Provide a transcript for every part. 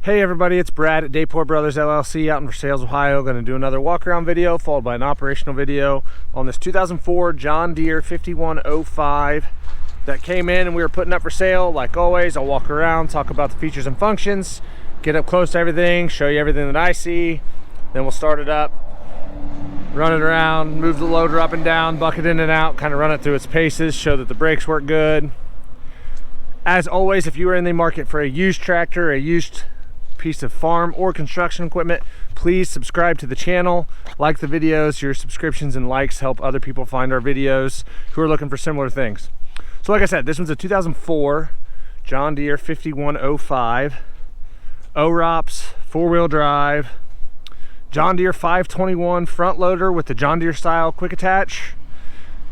Hey everybody, it's Brad at Deere Brothers LLC out in Versailles, Ohio. Going to do another walk around video followed by an operational video on this 2004 John Deere 5105 that came in and we were putting up for sale. Like always, I'll walk around, talk about the features and functions, get up close to everything, show you everything that I see, then we'll start it up, run it around, move the loader up and down, bucket in and out, kind of run it through its paces, show that the brakes work good. As always, if you are in the market for a used tractor, a used piece of farm or construction equipment, please subscribe to the channel, like the videos. Your subscriptions and likes help other people find our videos who are looking for similar things. So like I said, this one's a 2004 John Deere 5105 OROPS 4-wheel drive John Deere 521 front loader with the John Deere style quick attach,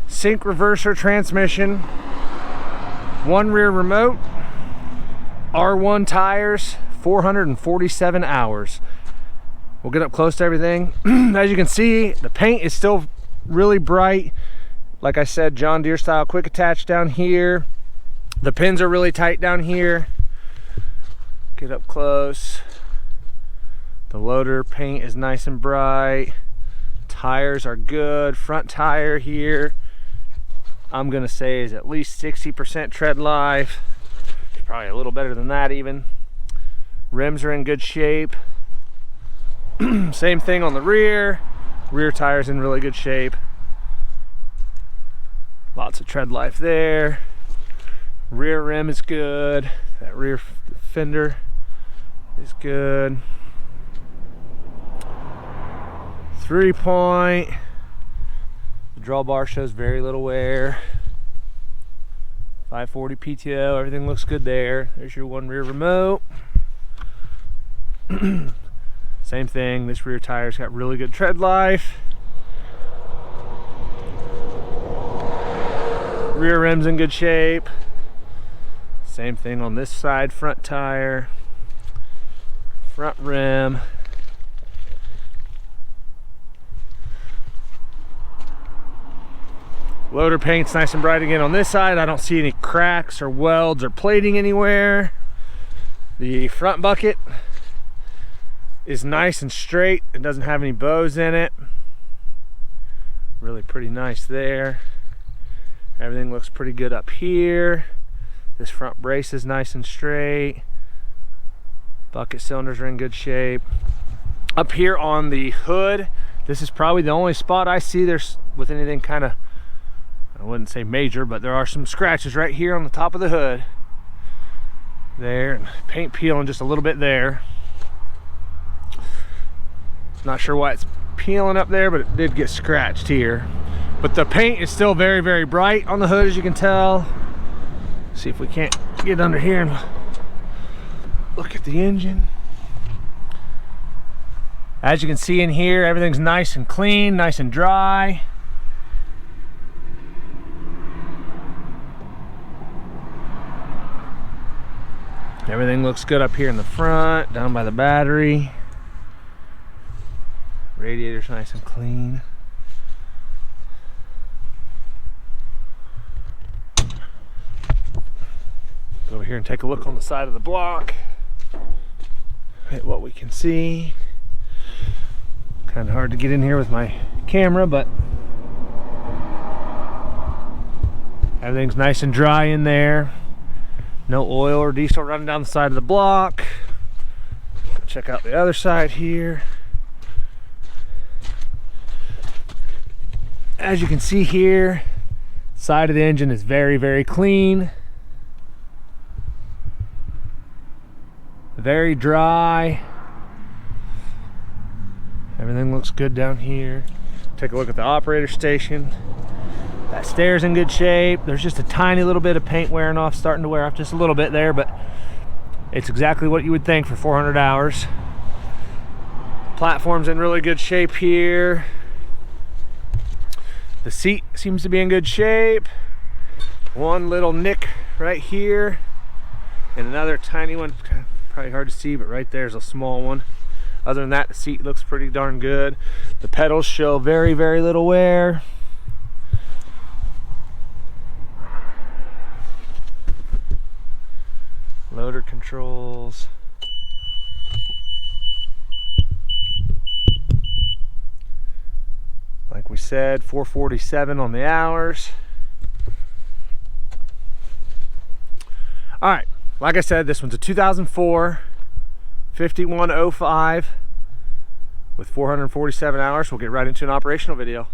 SyncReverser transmission, one rear remote, R1 tires, 447 hours. We'll get up close to everything. As you can see, the paint is still really bright. Like I said, John Deere style quick attach down here. The pins are really tight down here. Get up close. The loader paint is nice and bright. Tires are good. Front tire here, I'm gonna say, is at least 60% tread life. Probably a little better than that even. Rims are in good shape. Same thing on the rear. Rear tires in really good shape. Lots of tread life there. Rear rim is good. That rear fender is good. 3-point. The drawbar shows very little wear. 540 PTO, everything looks good there. There's your one rear remote. Same thing, this rear tire's got really good tread life. Rear rim's in good shape. Same thing on this side, front tire, front rim. Loader paint's nice and bright again on this side. I don't see any cracks or welds or plating anywhere. The front bucket is nice and straight. It doesn't have any bows in it. Really pretty nice there. Everything looks pretty good up here. This front brace is nice and straight. Bucket cylinders are in good shape. Up here on the hood, this is probably the only spot I see there's with anything kind of, I wouldn't say major, but there are some scratches right here on the top of the hood. There, and paint peeling just a little bit there. Not sure why it's peeling up there, but it did get scratched here. But the paint is still very, very bright on the hood, as you can tell. See if we can't get under here and look at the engine. As you can see in here, everything's nice and clean, nice and dry. Everything looks good up here in the front, down by the battery. Radiator's nice and clean. Go over here and take a look on the side of the block at what we can see. Kind of hard to get in here with my camera, but everything's nice and dry in there. No oil or diesel running down the side of the block. Check out the other side here. As you can see here, side of the engine is very, very clean. Very dry. Everything looks good down here. Take a look at the operator station. That stair's in good shape. There's just a tiny little bit of paint wearing off, starting to wear off just a little bit there, but it's exactly what you would think for 400 hours. Platform's in really good shape here. The seat seems to be in good shape. One little nick right here and another tiny one, probably hard to see, but right there's a small one. Other than that, the seat looks pretty darn good. The pedals show very, very little wear. Loader controls. said 447 on the hours. All right, like I said, this one's a 2004 5105 with 447 hours. We'll get right into an operational video.